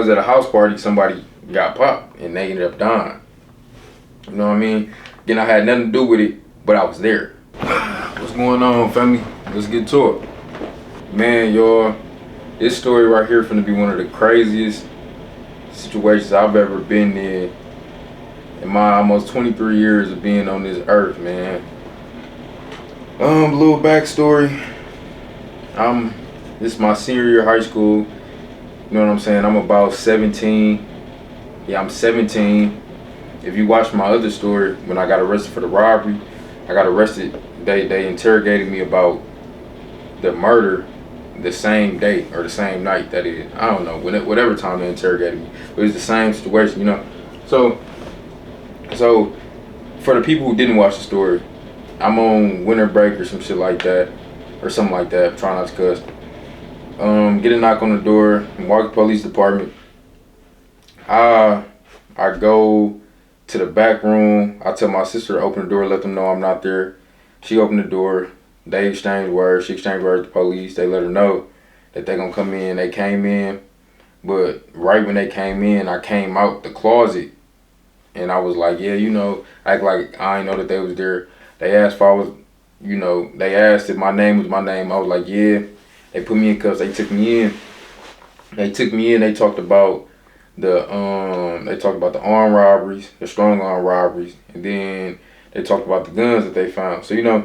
I was at a house party, somebody got popped and they ended up dying. You know what I mean? Again, I had nothing to do with it, but I was there. What's going on, family? Let's get to it. Man, y'all, this story right here finna be one of the craziest situations I've ever been in my almost 23 years of being on this earth, man. Little backstory. This is my senior year of high school. You know what I'm saying? I'm about 17. Yeah, I'm 17. If you watch my other story, when I got arrested for the robbery, I got arrested. They interrogated me about the murder the same day or the same night. That is, I don't know, whatever time they interrogated me. But it was the same situation, you know. So for the people who didn't watch the story, I'm on winter break or some shit like that, or something like that. Trying not to cuss. Get a knock on the door, walk the police department. I go to the back room. I tell my sister to open the door, let them know I'm not there. She opened the door. They exchanged words. She exchanged words with the police. They let her know that they gonna come in. They came in, but right when they came in, I came out the closet, and I was like, yeah, you know, act like I ain't know that they was there. They asked if I was, you know, they asked if my name was my name. I was like, yeah. They put me in cuffs. They took me in. They talked about the armed robberies, the strong arm robberies, and then they talked about the guns that they found. So, you know,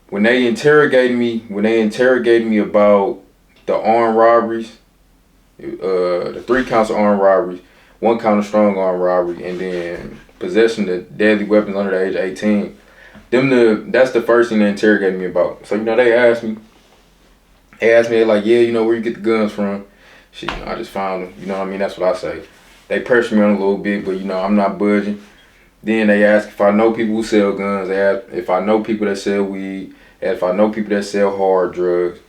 when they interrogated me about the armed robberies, the 3 counts of armed robberies, 1 count of strong arm robbery, and then possession of deadly weapons under the age of 18. That's the first thing they interrogated me about. So, you know, they asked me, they're like, yeah, you know, where you get the guns from? Shit, you know, I just found them. You know what I mean? That's what I say. They pressed me on a little bit, but, you know, I'm not budging. Then they ask if I know people who sell guns. They ask if I know people that sell weed. If I know people that sell hard drugs.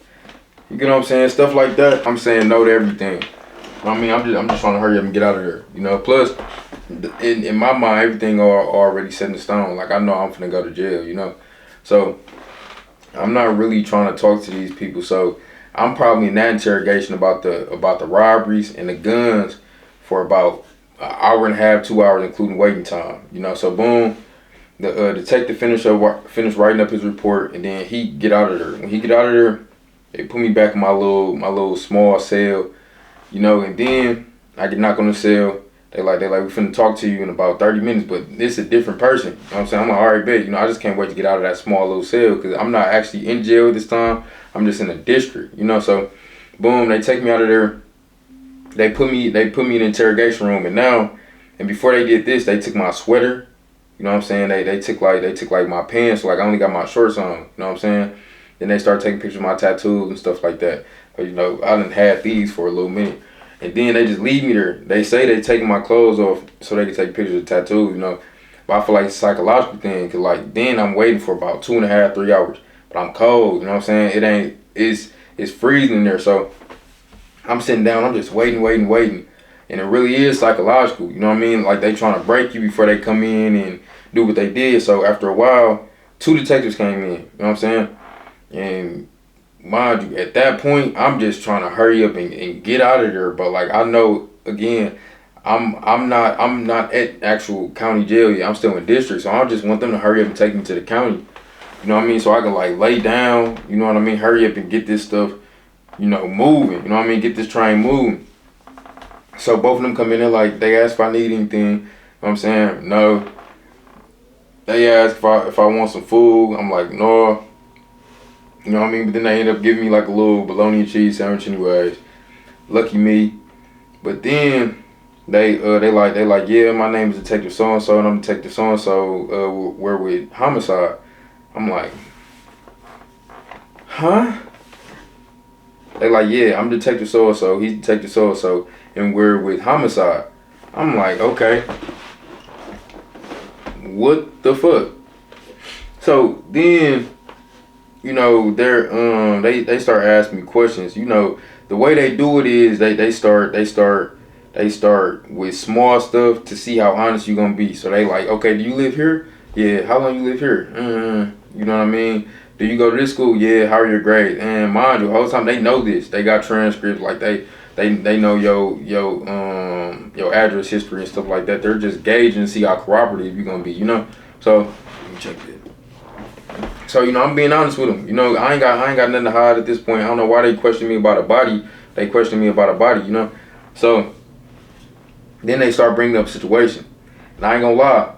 You know what I'm saying? Stuff like that. I'm saying no to everything. I mean, I'm just trying to hurry up and get out of there. You know, plus, in my mind, everything already set in stone. Like, I know I'm finna go to jail, you know? So, I'm not really trying to talk to these people. So, I'm probably in that interrogation about the robberies and the guns for about an hour and a half, 2 hours, including waiting time. You know, so boom, the detective finished writing up his report, and then he get out of there. When he get out of there, they put me back in my little small cell, you know, and then I get knocked on the cell. They like we finna talk to you in about 30 minutes, but this is a different person. You know what I'm saying? I'm like, all right, bet. You know, I just can't wait to get out of that small little cell because I'm not actually in jail this time. I'm just in a district, you know. So, boom, they take me out of there. They put me in the interrogation room, and before they did this, they took my sweater. You know what I'm saying? They took like my pants, so like I only got my shorts on. You know what I'm saying? Then they started taking pictures of my tattoos and stuff like that. But, you know, I done had these for a little minute. And then they just leave me there. They say they taking my clothes off so they can take pictures of tattoos, you know. But I feel like it's a psychological thing, cause like then I'm waiting for about 2.5, 3 hours. But I'm cold, you know what I'm saying? It's freezing in there. So I'm sitting down, I'm just waiting. And it really is psychological, you know what I mean? Like they trying to break you before they come in and do what they did. So after a while, 2 detectives came in, you know what I'm saying? And mind you, at that point, I'm just trying to hurry up and get out of there. But like I know, again, I'm not at actual county jail yet. I'm still in district, so I just want them to hurry up and take me to the county. You know what I mean? So I can like lay down. You know what I mean? Hurry up and get this stuff, you know, moving. You know what I mean? Get this train moving. So both of them come in there like they ask if I need anything. You know what I'm saying? No. They ask if I want some food. I'm like, no. You know what I mean? But then they end up giving me like a little bologna and cheese sandwich anyways. Lucky me. But then they like, yeah, my name is Detective so and so and I'm Detective so and so. We're with Homicide. I'm like, huh? They like, yeah, I'm Detective so and so. He's Detective so and so, and we're with Homicide. I'm like, okay. What the fuck? So then, you know, they start asking me questions. You know, the way they do it is they start with small stuff to see how honest you gonna be. So they like, okay, do you live here? Yeah. How long you live here? You know what I mean? Do you go to this school? Yeah. How are your grades? And mind you, the whole time they know this. They got transcripts. Like They know your address history and stuff like that. They're just gauging to see how cooperative you're gonna be, you know. So let me check that. So, you know, I'm being honest with them. You know, I ain't got nothing to hide at this point. I don't know why they question me about a body. They question me about a body, you know. So then they start bringing up situation. And I ain't gonna lie.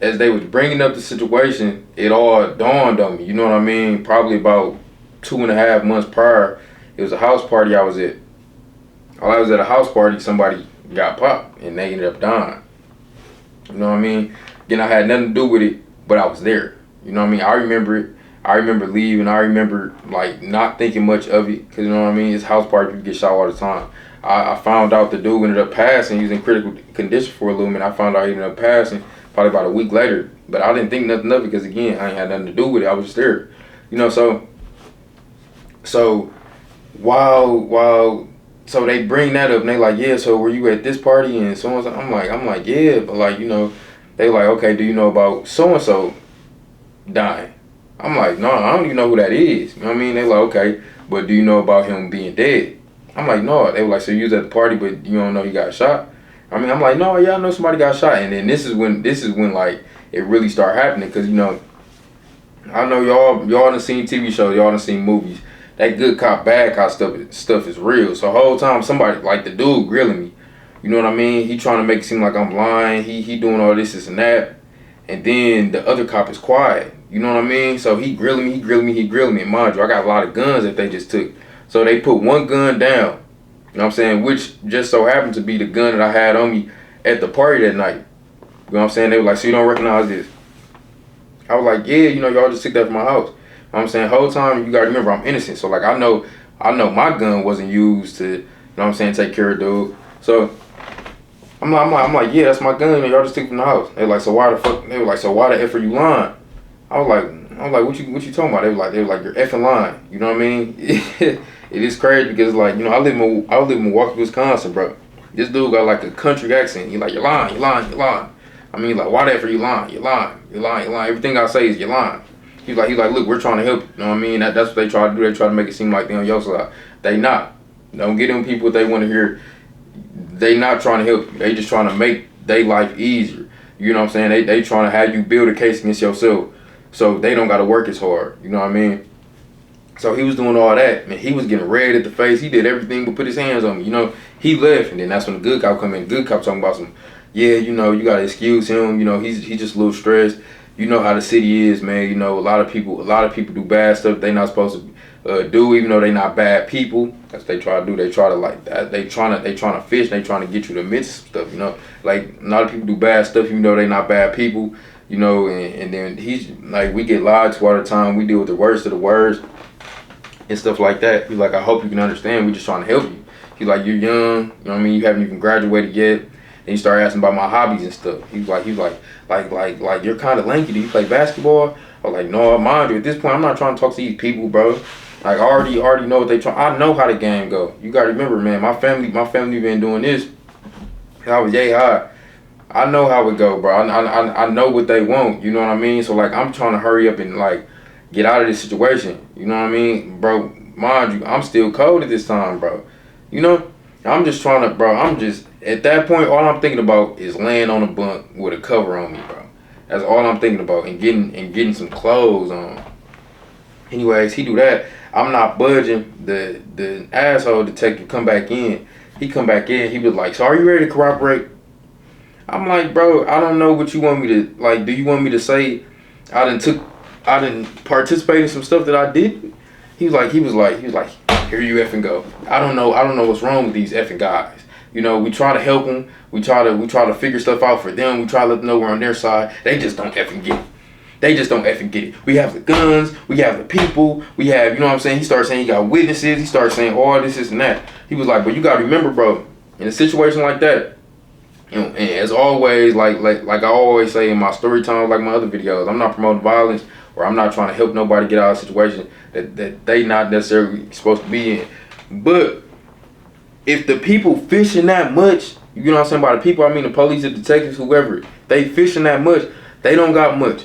As they was bringing up the situation, it all dawned on me. You know what I mean? Probably about 2.5 months prior, it was a house party I was at. While I was at a house party, somebody got popped and they ended up dying. You know what I mean? Again, I had nothing to do with it, but I was there. You know what I mean? I remember it. I remember leaving. I remember like not thinking much of it because you know what I mean. It's house party. People get shot all the time. I found out the dude ended up passing. He was in critical condition for a little minute. I found out he ended up passing probably about a week later. But I didn't think nothing of it because again, I ain't had nothing to do with it. I was just there. You know, so while so they bring that up and they like, yeah, so were you at this party and so on? I'm like, yeah, but like, you know, they like, okay, do you know about so and so dying? I'm like, no, I don't even know who that is. You know what I mean? They like, okay, but do you know about him being dead? I'm like, no. They were like, so you was at the party, but you don't know he got shot? I mean, I'm like, no, yeah, I know somebody got shot. And then this is when like it really started happening because you know, I know y'all done seen TV shows, y'all done seen movies. That good cop, bad cop stuff is real. So the whole time somebody like the dude grilling me, you know what I mean? He trying to make it seem like I'm lying. He doing all this and that, and then the other cop is quiet. You know what I mean? So he grilling me. And mind you, I got a lot of guns that they just took. So they put one gun down. You know what I'm saying? Which just so happened to be the gun that I had on me at the party that night. You know what I'm saying? They were like, so you don't recognize this? I was like, yeah, you know, y'all just took that from my house. You know what I'm saying? Whole time, you gotta remember, I'm innocent. So like, I know my gun wasn't used to, you know what I'm saying, take care of dude. So I'm like, yeah, that's my gun. Y'all just took it from the house. They were like, so why the fuck? They were like, so why the F are you lying? I was like, what you talking about? They were like, you're effing lying. You know what I mean? It is crazy because like, you know, I live in Milwaukee, Wisconsin, bro. This dude got like a country accent. He like, you're lying. I mean, like, why the F are you lying? You're lying. Everything I say is you're lying. He's like, look, we're trying to help you. You know what I mean? That's what they try to do. They try to make it seem like they on your side. They not. Don't get them people what they want to hear. They not trying to help you. They just trying to make their life easier. You know what I'm saying? They trying to have you build a case against yourself so they don't got to work as hard. You know what I mean? So he was doing all that, man. He was getting red at the face. He did everything but put his hands on me. You know, he left, and then that's when the good cop come in. The good cop talking about some, yeah, you know, you gotta excuse him. You know, he's just a little stressed. You know how the city is, man. You know, a lot of people do bad stuff they not supposed to do, even though they not bad people. That's what they try to do. They try to like that. They trying to fish. They trying to get you to admit stuff. You know, like a lot of people do bad stuff, even though they not bad people. You know, and then he's like, we get lied to all the time. We deal with the worst of the worst and stuff like that. He's like, I hope you can understand. We just trying to help you. He's like, you're young. You know what I mean? You haven't even graduated yet. And he started asking about my hobbies and stuff. He was like, you're kind of lanky. Do you play basketball? I was like, no, mind you, at this point, I'm not trying to talk to these people, bro. Like, I already know what they try. I know how the game go. You gotta remember, man. My family been doing this. I was yay high. I know how it go, bro. I know what they want. You know what I mean? So like, I'm trying to hurry up and like get out of this situation. You know what I mean, bro? Mind you, I'm still cold at this time, bro. You know, I'm just trying to, bro. I'm just at that point. All I'm thinking about is laying on a bunk with a cover on me, bro. That's all I'm thinking about, and getting some clothes on. Anyways, he do that. I'm not budging. The asshole detective come back in. He come back in. He was like, so are you ready to cooperate? I'm like, bro, I don't know what you want me to, like, do you want me to say I didn't participate in some stuff that I did? He was like, here you effing go. I don't know what's wrong with these effing guys. You know, we try to help them. We try to figure stuff out for them. We try to let them know we're on their side. They just don't effing get it. We have the guns. We have the people. We have, you know what I'm saying? He started saying he got witnesses. He started saying all this and that. He was like, but you got to remember, bro, in a situation like that, and as always, like I always say in my story time, like my other videos, I'm not promoting violence, or I'm not trying to help nobody get out of a situation that they not necessarily supposed to be in. But if the people fishing that much, you know what I'm saying, by the people, I mean the police, the detectives, whoever, they fishing that much, they don't got much.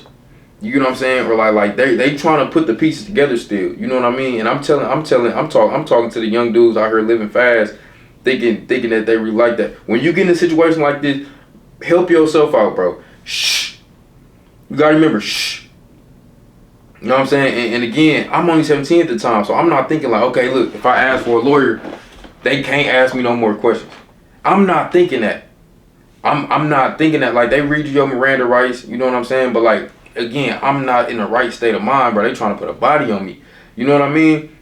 You know what I'm saying? Or like they trying to put the pieces together still. You know what I mean? And I'm talking to the young dudes out here living fast, thinking that they really like that. When you get in a situation like this, help yourself out, bro. Shh. You gotta remember, shh. You know what I'm saying? And again, I'm only 17 at the time, so I'm not thinking like, okay, look, if I ask for a lawyer, they can't ask me no more questions. I'm not thinking that. I'm not thinking that. Like, they read you your Miranda rights, you know what I'm saying? But like, again, I'm not in the right state of mind, bro. They trying to put a body on me. You know what I mean?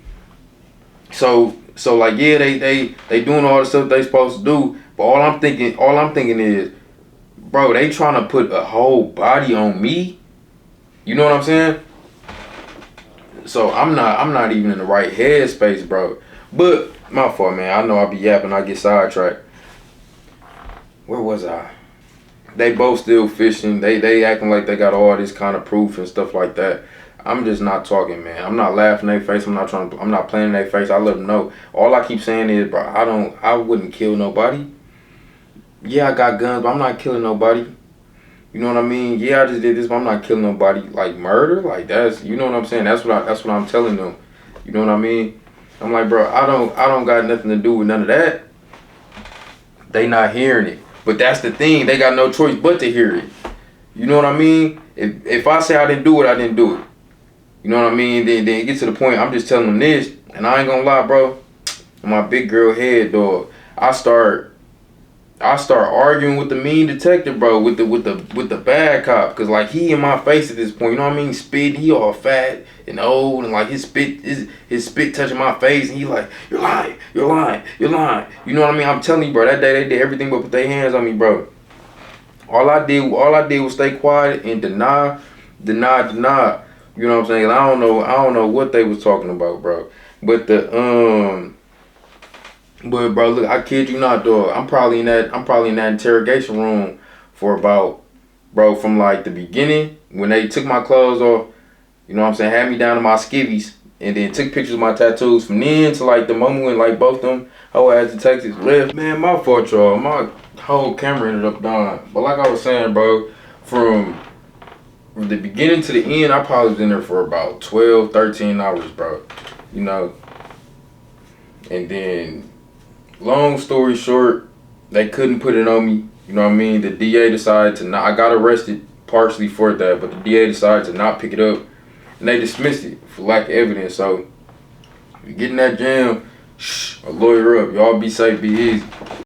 So like, yeah, they doing all the stuff they supposed to do. But all I'm thinking is, bro, they trying to put a whole body on me. You know what I'm saying? So I'm not even in the right headspace, bro. But my fault, man. I know I be yapping, I get sidetracked. Where was I? They both still fishing. They acting like they got all this kind of proof and stuff like that. I'm just not talking, man. I'm not laughing in their face. I'm not playing in their face. I let them know. All I keep saying is, bro, I wouldn't kill nobody. Yeah, I got guns, but I'm not killing nobody. You know what I mean? Yeah, I just did this, but I'm not killing nobody. Like murder, like that's, you know what I'm saying? That's what I'm telling them. You know what I mean? I'm like, bro, I don't got nothing to do with none of that. They not hearing it. But that's the thing. They got no choice but to hear it. You know what I mean? If I say I didn't do it, I didn't do it. You know what I mean? Then it gets to the point, I'm just telling them this, and I ain't gonna lie, bro. In my big girl head, dog, I start arguing with the mean detective, bro, with the bad cop, cause like he in my face at this point, you know what I mean? Spitting, he all fat and old, and like his spit touching my face, and he like, you're lying. You know what I mean? I'm telling you, bro, that day they did everything but put their hands on me, bro. All I did was stay quiet and deny. You know what I'm saying? I don't know what they was talking about, bro. But But bro, look, I kid you not, dog. I'm probably in that interrogation room for about, bro, from like the beginning when they took my clothes off, you know what I'm saying, had me down to my skivvies, and then took pictures of my tattoos from then to like the moment when like both them whole ass detectives left. Man, my fault, y'all. My whole camera ended up dying. But like I was saying, bro, from the beginning to the end, I probably was in there for about 12, 13 hours, bro. You know, and then, long story short, they couldn't put it on me. You know what I mean? The DA decided to not. I got arrested partially for that, but the DA decided to not pick it up, and they dismissed it for lack of evidence. So, if you get in that jam, a lawyer up. Y'all be safe, be easy.